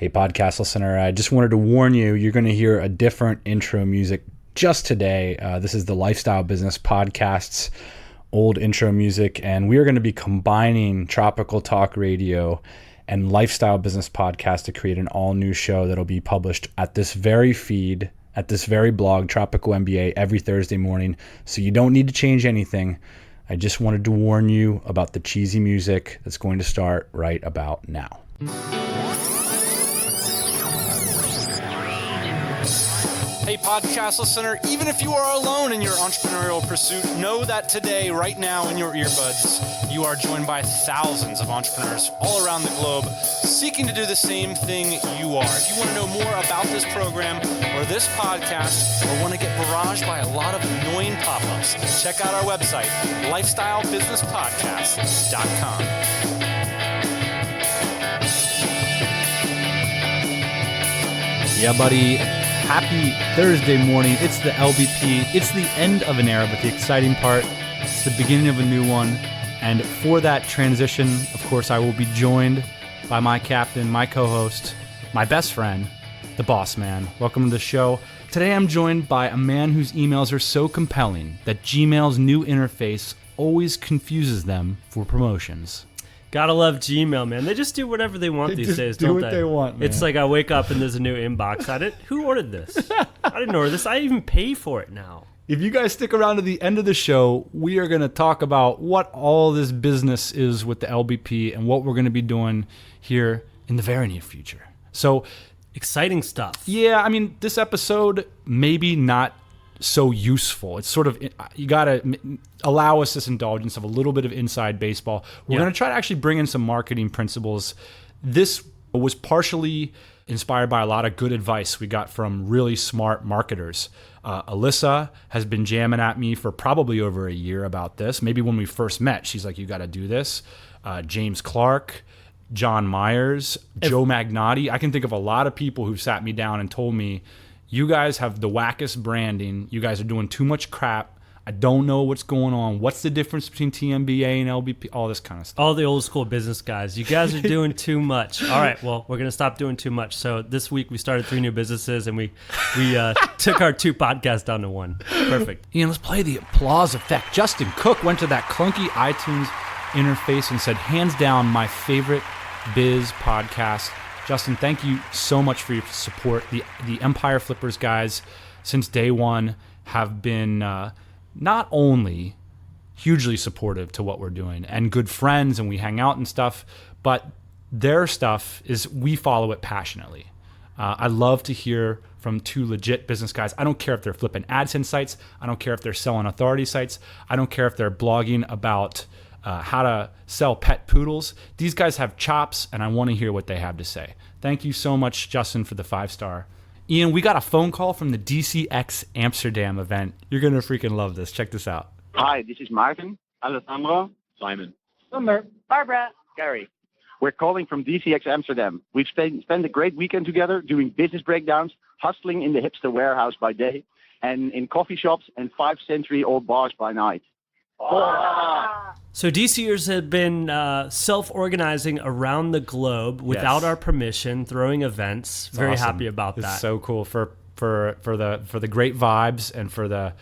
Hey, podcast listener, I just wanted to warn you, you're going to hear a different intro music just today. This is the Lifestyle Business Podcast's old intro music, and we are going to be combining Tropical Talk Radio and Lifestyle Business Podcast to create an all-new show that'll be published at this very feed, at this very blog, Tropical MBA, every Thursday morning. So you don't need to change anything. I just wanted to warn you about the cheesy music that's going to start right about now. Hey, podcast listener, even if you are alone in your entrepreneurial pursuit, know that today, right now in your earbuds, you are joined by thousands of entrepreneurs all around the globe seeking to do the same thing you are. If you want to know more about this program or this podcast, or want to get barraged by a lot of annoying pop-ups, check out our website, lifestylebusinesspodcast.com. Yeah, buddy. Happy Thursday morning. It's the LBP. It's the end of an era, but the exciting part, it's the beginning of a new one. And for that transition, of course, I will be joined by my captain, my co-host, my best friend, the boss man. Welcome to the show. Today I'm joined by a man whose emails are so compelling that Gmail's new interface always confuses them for promotions. Gotta love Gmail, man. They just do whatever they want these days, don't they? Do what they want, man. It's like I wake up and there's a new inbox. Who ordered this? I didn't order this. I even pay for it now. If you guys stick around to the end of the show, we are going to talk about what all this business is with the LBP and what we're going to be doing here in the very near future. So, exciting stuff. Yeah, I mean, this episode maybe not so useful. It's sort of, you got to allow us this indulgence of a little bit of inside baseball. We're going to try to actually bring in some marketing principles. This was partially inspired by a lot of good advice we got from really smart marketers. Alyssa has been jamming at me for probably over a year about this. Maybe when we first met, she's like, you got to do this. James Clark, John Myers, Joe Magnotti. I can think of a lot of people who've sat me down and told me, you guys have the wackest branding. You guys are doing too much crap. I don't know what's going on. What's the difference between TMBA and LBP? All this kind of stuff. All the old school business guys. You guys are doing too much. All right, well, we're going to stop doing too much. So this week we started 3 new businesses and we took our 2 podcasts down to 1. Perfect. Ian, let's play the applause effect. Justin Cook went to that clunky iTunes interface and said, hands down, my favorite biz podcast. Justin, thank you so much for your support. The Empire Flippers guys, since day one, have been not only hugely supportive to what we're doing and good friends, and we hang out and stuff, but their stuff is, we follow it passionately. I love to hear from 2 legit business guys. I don't care if they're flipping AdSense sites. I don't care if they're selling authority sites. I don't care if they're blogging about how to sell pet poodles. These guys have chops, and I want to hear what they have to say. Thank you so much, Justin, for the 5-star. Ian, we got a phone call from the DCX Amsterdam event. You're going to freaking love this. Check this out. Hi, this is Martin, Alessandro, Simon, Summer, Barbara, Gary. We're calling from DCX Amsterdam. We've spent a great weekend together doing business breakdowns, hustling in the hipster warehouse by day, and in coffee shops and 5-century-old bars by night. So DCers have been self-organizing around the globe without our permission, throwing events. It's very awesome. Happy about that. It's so cool for the great vibes and for the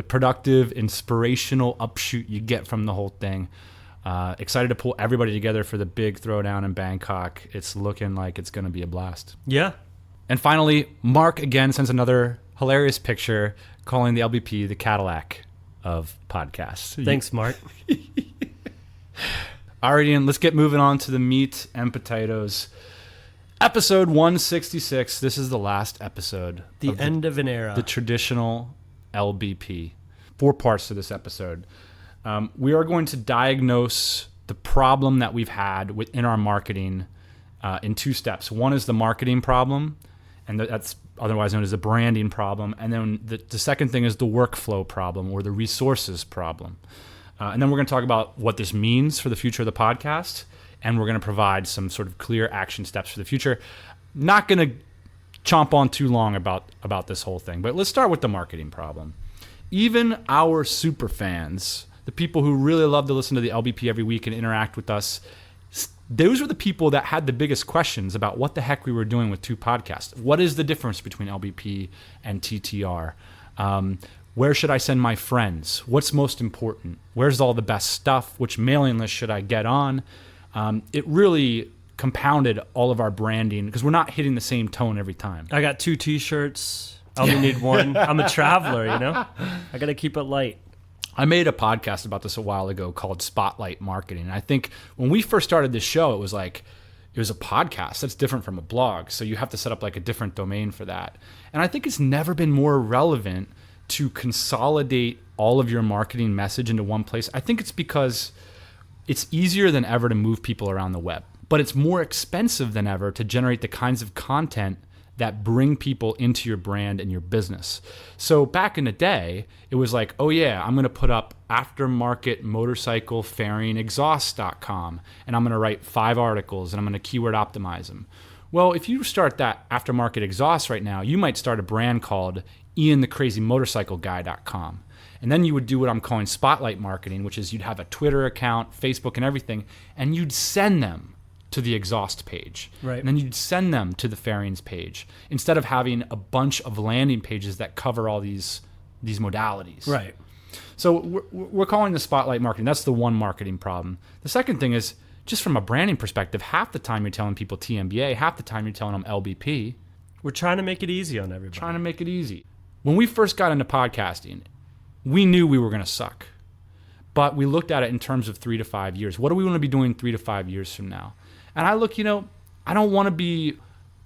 productive, inspirational upshoot you get from the whole thing. Excited to pull everybody together for the big throwdown in Bangkok. It's looking like it's going to be a blast. Yeah. And finally, Mark again sends another hilarious picture calling the LBP the Cadillac of podcasts. Thanks, Mark. All right, Ian, let's get moving on to the meat and potatoes. Episode 166. This is the last episode. The end of an era. The traditional LBP. 4 parts to this episode. We are going to diagnose the problem that we've had within our marketing in 2 steps. One is the marketing problem, and that's otherwise known as the branding problem. And then the second thing is the workflow problem or the resources problem. And then we're going to talk about what this means for the future of the podcast. And we're going to provide some sort of clear action steps for the future. Not going to chomp on too long about this whole thing, but let's start with the marketing problem. Even our super fans, the people who really love to listen to the LBP every week and interact with us, those were the people that had the biggest questions about what the heck we were doing with 2 podcasts. What is the difference between LBP and TTR? Where should I send my friends? What's most important? Where's all the best stuff? Which mailing list should I get on? It really compounded all of our branding because we're not hitting the same tone every time. I got 2 T-shirts. I only need one. I'm a traveler, I got to keep it light. I made a podcast about this a while ago called Spotlight Marketing. And I think when we first started this show, it was a podcast. That's different from a blog. So you have to set up like a different domain for that. And I think it's never been more relevant to consolidate all of your marketing message into one place. I think it's because it's easier than ever to move people around the web, but it's more expensive than ever to generate the kinds of content that bring people into your brand and your business. So back in the day, it was like, oh yeah, I'm gonna put up aftermarket motorcycle fairing exhaust.com and I'm gonna write 5 articles and I'm gonna keyword optimize them. Well, if you start that aftermarket exhaust right now, you might start a brand called IanTheCrazyMotorcycleGuy.com. And then you would do what I'm calling spotlight marketing, which is you'd have a Twitter account, Facebook and everything, and you'd send them to the exhaust page. Right. And then you'd send them to the fairings page instead of having a bunch of landing pages that cover all these modalities. Right. So we're calling the spotlight marketing. That's the one marketing problem. The second thing is just from a branding perspective, half the time you're telling people TMBA, half the time you're telling them LBP. We're trying to make it easy on everybody. Trying to make it easy. When we first got into podcasting, we knew we were going to suck. But we looked at it in terms of 3 to 5 years. What do we want to be doing 3 to 5 years from now? And I look, I don't want to be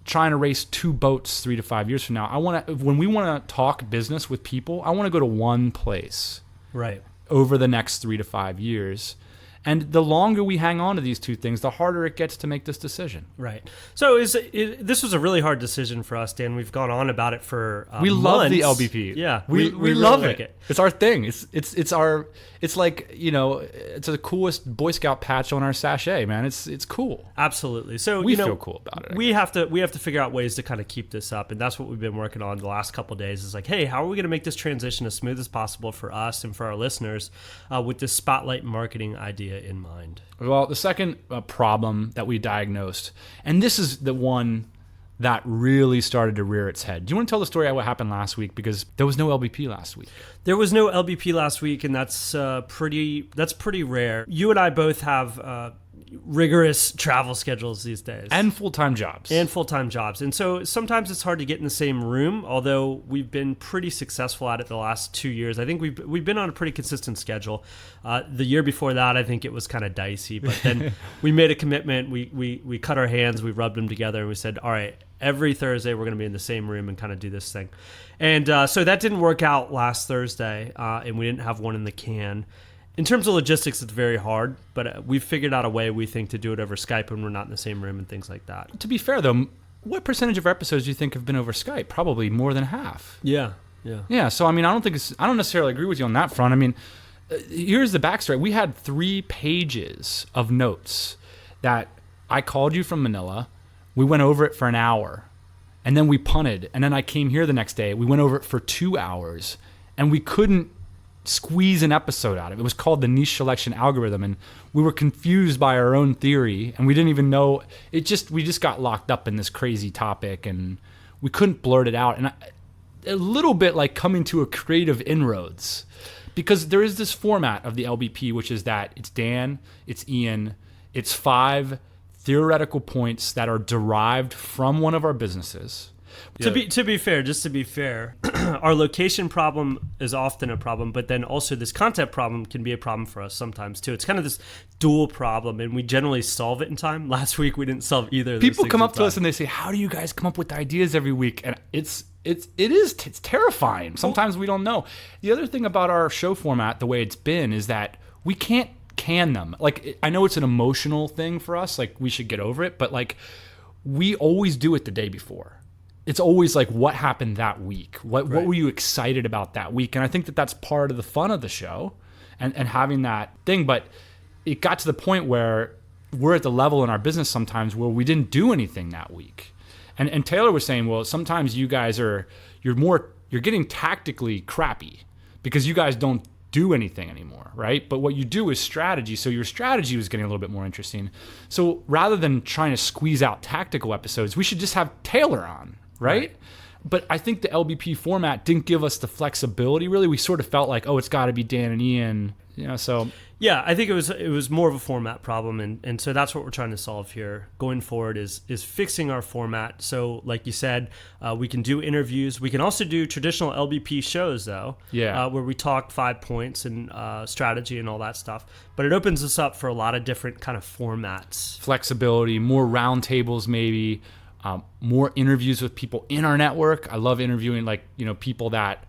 trying to race 2 boats 3 to 5 years from now. When we want to talk business with people, I want to go to one place. Right. Over the next 3 to 5 years. And the longer we hang on to these 2 things, the harder it gets to make this decision. Right. So this was a really hard decision for us, Dan. We've gone on about it for we months. Love the LBP. Yeah, we really love like it. It's our thing. It's like it's the coolest Boy Scout patch on our sachet, man. It's cool. Absolutely. So we feel cool about it. We have to figure out ways to kind of keep this up, and that's what we've been working on the last couple of days. Is like, hey, how are we going to make this transition as smooth as possible for us and for our listeners with this spotlight marketing idea in mind? Well, the second problem that we diagnosed, and this is the one that really started to rear its head. Do you want to tell the story of what happened last week? Because there was no LBP last week. There was no LBP last week, and that's pretty rare. You and I both have rigorous travel schedules these days. And full-time jobs. And so sometimes it's hard to get in the same room, although we've been pretty successful at it the last 2 years. I think we've been on a pretty consistent schedule. The year before that, I think it was kind of dicey, but then we made a commitment. We cut our hands, we rubbed them together, and we said, all right, every Thursday we're going to be in the same room and kind of do this thing. And so that didn't work out last Thursday, and we didn't have one in the can. In terms of logistics, it's very hard, but we've figured out a way, we think, to do it over Skype when we're not in the same room and things like that. To be fair, though, what percentage of our episodes do you think have been over Skype? Probably more than half. Yeah. So, I mean, I don't necessarily agree with you on that front. I mean, here's the backstory. We had 3 pages of notes that I called you from Manila. We went over it for an hour, and then we punted. And then I came here the next day. We went over it for 2 hours, and we couldn't squeeze an episode out of it. It was called the niche selection algorithm, and we were confused by our own theory, and we didn't even know we just got locked up in this crazy topic, and we couldn't blurt it out. And a little bit like coming to a creative inroads, because there is this format of the LBP, which is that it's Dan, it's Ian, it's 5 theoretical points that are derived from one of our businesses. To be fair, our location problem is often a problem, but then also this content problem can be a problem for us sometimes too. It's kind of this dual problem, and we generally solve it in time. Last week we didn't solve either of those People things come in up to time. us and they say, "How do you guys come up with ideas every week?" And it's terrifying. Sometimes we don't know. The other thing about our show format, the way it's been, is that we can't can them. Like, I know it's an emotional thing for us, like we should get over it, but like we always do it the day before. It's always like, what happened that week? What were you excited about that week? And I think that that's part of the fun of the show and having that thing. But it got to the point where we're at the level in our business sometimes where we didn't do anything that week. And Taylor was saying, well, sometimes you guys you're getting tactically crappy because you guys don't do anything anymore, right? But what you do is strategy. So your strategy was getting a little bit more interesting. So rather than trying to squeeze out tactical episodes, we should just have Taylor on, right? But I think the LBP format didn't give us the flexibility, really. We sort of felt like, oh, it's got to be Dan and Ian, so... Yeah, I think it was more of a format problem, and so that's what we're trying to solve here going forward is fixing our format. So like you said, we can do interviews. We can also do traditional LBP shows, though, where we talk 5 points and strategy and all that stuff. But it opens us up for a lot of different kind of formats. Flexibility, more roundtables maybe, more interviews with people in our network. I love interviewing people that,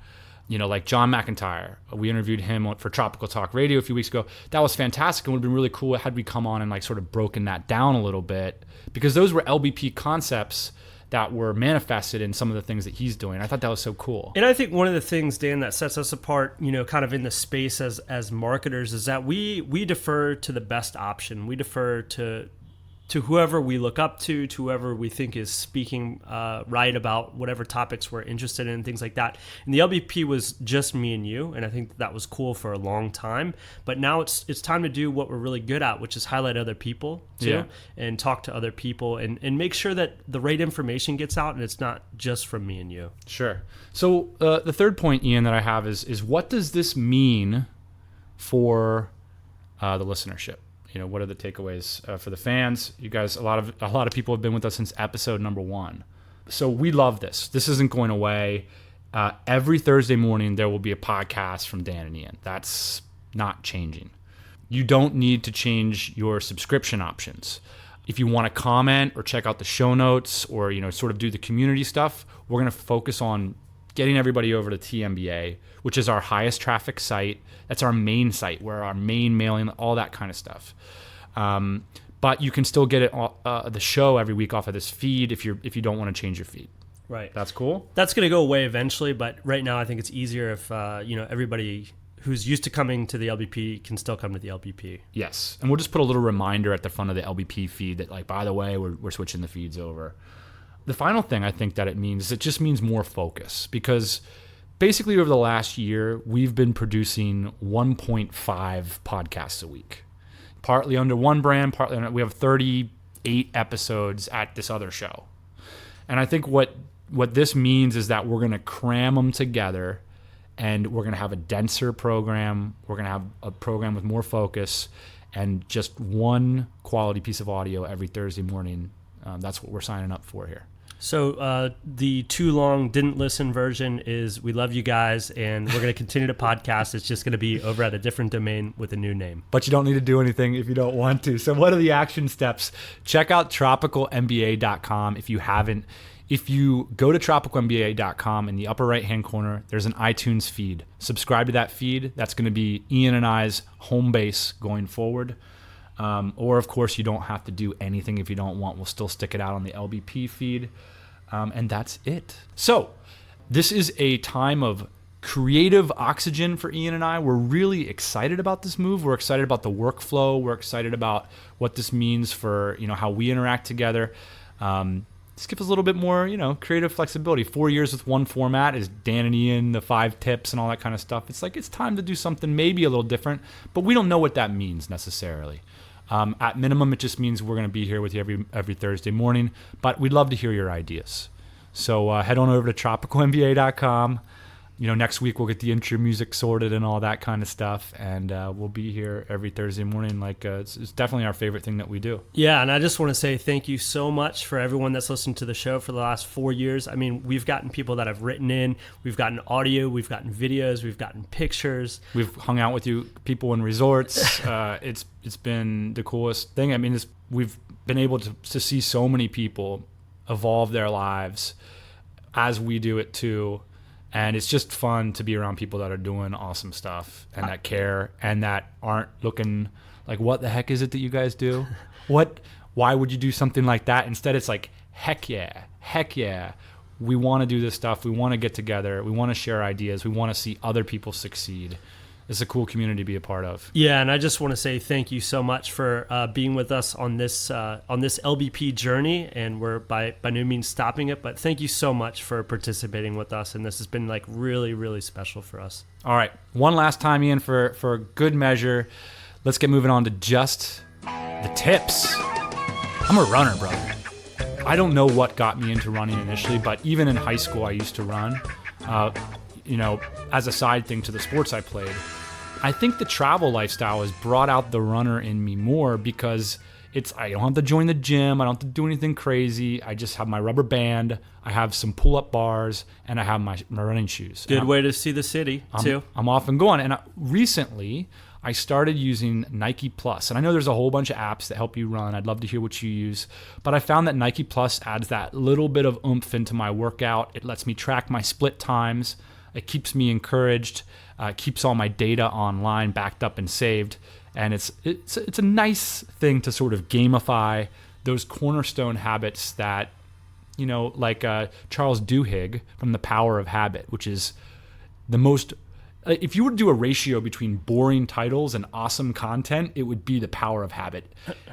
like John McIntyre. We interviewed him for Tropical Talk Radio a few weeks ago. That was fantastic and would have been really cool had we come on and sort of broken that down a little bit, because those were LBP concepts that were manifested in some of the things that he's doing. I thought that was so cool. And I think one of the things, Dan, that sets us apart, kind of in the space as marketers is that we defer to the best option. We defer to whoever we look up to whoever we think is speaking right about whatever topics we're interested in, things like that. And the LBP was just me and you, and I think that was cool for a long time. But now it's time to do what we're really good at, which is highlight other people too, and talk to other people and make sure that the right information gets out and it's not just from me and you. Sure. So the third point, Ian, that I have is what does this mean for the listenership? What are the takeaways for the fans? You guys, a lot of people have been with us since episode number 1. So we love this. This isn't going away. Every Thursday morning, there will be a podcast from Dan and Ian. That's not changing. You don't need to change your subscription options. If you want to comment or check out the show notes or, sort of do the community stuff, we're going to focus on getting everybody over to TMBA, which is our highest traffic site. That's our main site, where our main mailing, all that kind of stuff. But you can still get it the show every week off of this feed if you don't want to change your feed. Right. That's cool. That's going to go away eventually, but right now I think it's easier if everybody who's used to coming to the LBP can still come to the LBP. Yes, and we'll just put a little reminder at the front of the LBP feed that, by the way, we're switching the feeds over. The final thing I think that it means is it just means more focus, because basically over the last year, we've been producing 1.5 podcasts a week, partly under one brand, partly under, we have 38 episodes at this other show. And I think what this means is that we're going to cram them together, and we're going to have a denser program. We're going to have a program with more focus and just one quality piece of audio every Thursday morning. That's what we're signing up for here. So the too long didn't listen version is we love you guys, and we're going to continue to podcast. It's just going to be over at a different domain with a new name. But you don't need to do anything if you don't want to. So what are the action steps? Check out tropicalmba.com if you haven't. If you go to tropicalmba.com, in the upper right-hand corner, there's an iTunes feed. Subscribe to that feed. That's going to be Ian and I's home base going forward. Or, of course, you don't have to do anything if you don't want. We'll still stick it out on the LBP feed. And that's it. So this is a time of creative oxygen for Ian and I. We're really excited about this move. We're excited about the workflow. We're excited about what this means for, how we interact together. Just give us a little bit more, creative flexibility. 4 years with one format is Dan and Ian, the 5 tips and all that kind of stuff. It's like it's time to do something maybe a little different, but we don't know what that means necessarily. At minimum, it just means we're going to be here with you every Thursday morning, but we'd love to hear your ideas. So head on over to tropicalmba.com. Next week we'll get the intro music sorted and all that kind of stuff, and we'll be here every Thursday morning. It's definitely our favorite thing that we do. Yeah, and I just want to say thank you so much for everyone that's listened to the show for the last 4 years. I mean, we've gotten people that have written in, we've gotten audio, we've gotten videos, we've gotten pictures. We've hung out with you people in resorts. It's been the coolest thing. I mean, we've been able to see so many people evolve their lives as we do it too. And it's just fun to be around people that are doing awesome stuff and that care and that aren't looking like, what the heck is it that you guys do? Why would you do something like that? Instead, it's like, heck yeah. We want to do this stuff. We want to get together. We want to share ideas. We want to see other people succeed. it's a cool community to be a part of. Yeah, and I just want to say thank you so much for being with us on this LBP journey, and we're by no means stopping it, but thank you so much for participating with us, and this has been like really, really special for us. All right, one last time, Ian, for good measure, let's get moving on to just the tips. I'm a runner, brother. I don't know what got me into running initially, but even in high school, I used to run, as a side thing to the sports I played. I think the travel lifestyle has brought out the runner in me more because I don't have to join the gym. I don't have to do anything crazy. I just have my rubber band. I have some pull-up bars, and I have my running shoes. Good way to see the city, too. I'm off and going. And recently, I started using Nike Plus. And I know there's a whole bunch of apps that help you run. I'd love to hear what you use. But I found that Nike Plus adds that little bit of oomph into my workout. It lets me track my split times. It keeps me encouraged. Keeps all my data online, backed up and saved. And it's a nice thing to sort of gamify those cornerstone habits that, like Charles Duhigg from The Power of Habit, which is the most... If you were to do a ratio between boring titles and awesome content, it would be The Power of Habit.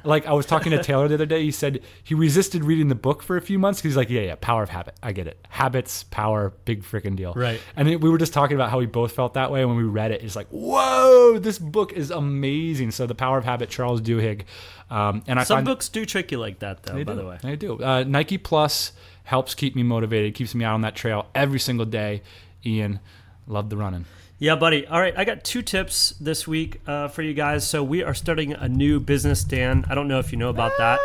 Like I was talking to Taylor the other day, he said he resisted reading the book for a few months because he's like, yeah, Power of Habit. I get it. Habits, power, big freaking deal. Right. And we were just talking about how we both felt that way. When we read it, it's like, whoa, this book is amazing. So The Power of Habit, Charles Duhigg. Some books do trick you like that, though, by the way. They do. Nike Plus helps keep me motivated, keeps me out on that trail every single day. Ian, love the running. Yeah, buddy. All right, I got 2 tips this week for you guys. So we are starting a new business, Dan. I don't know if you know about that.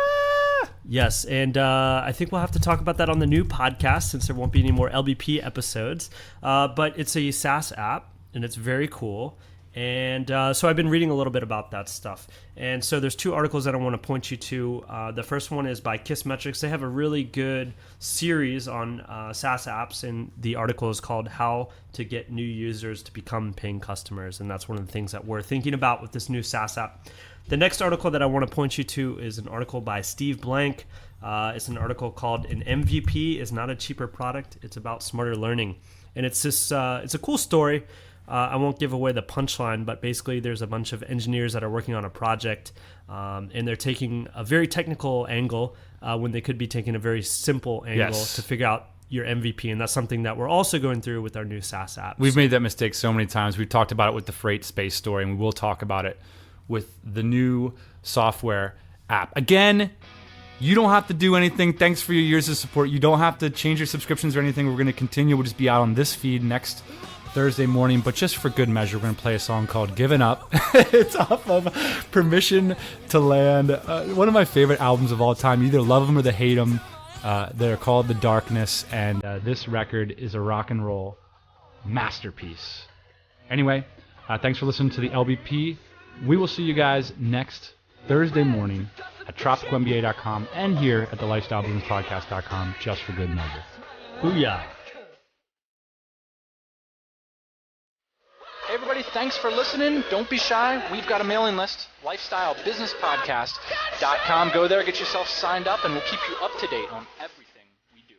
Yes, and I think we'll have to talk about that on the new podcast since there won't be any more LBP episodes. But it's a SaaS app, and it's very cool. And so I've been reading a little bit about that stuff. And so there's 2 articles that I want to point you to. The first one is by Kissmetrics. They have a really good series on SaaS apps, and the article is called How to Get New Users to Become Paying Customers. And that's one of the things that we're thinking about with this new SaaS app. The next article that I want to point you to is an article by Steve Blank. It's an article called An MVP is Not a Cheaper Product. It's about smarter learning. And it's this. It's a cool story. I won't give away the punchline, but basically there's a bunch of engineers that are working on a project, and they're taking a very technical angle when they could be taking a very simple angle to figure out your MVP, and that's something that we're also going through with our new SaaS apps. We've made that mistake so many times. We've talked about it with the freight space story, and we will talk about it with the new software app. Again, you don't have to do anything. Thanks for your years of support. You don't have to change your subscriptions or anything. We're going to continue. We'll just be out on this feed next Thursday morning, but just for good measure, we're going to play a song called Given Up. It's off of Permission to Land, one of my favorite albums of all time. You either love them or they hate them. They're called The Darkness, and this record is a rock and roll masterpiece. Anyway, thanks for listening to the LBP. We will see you guys next Thursday morning at tropicalmba.com and here at the lifestylebusinesspodcast.com, just for good measure. Booyah. Hey everybody, thanks for listening. Don't be shy. We've got a mailing list, lifestylebusinesspodcast.com. Go there, get yourself signed up, and we'll keep you up to date on everything we do.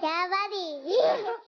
Yeah, buddy.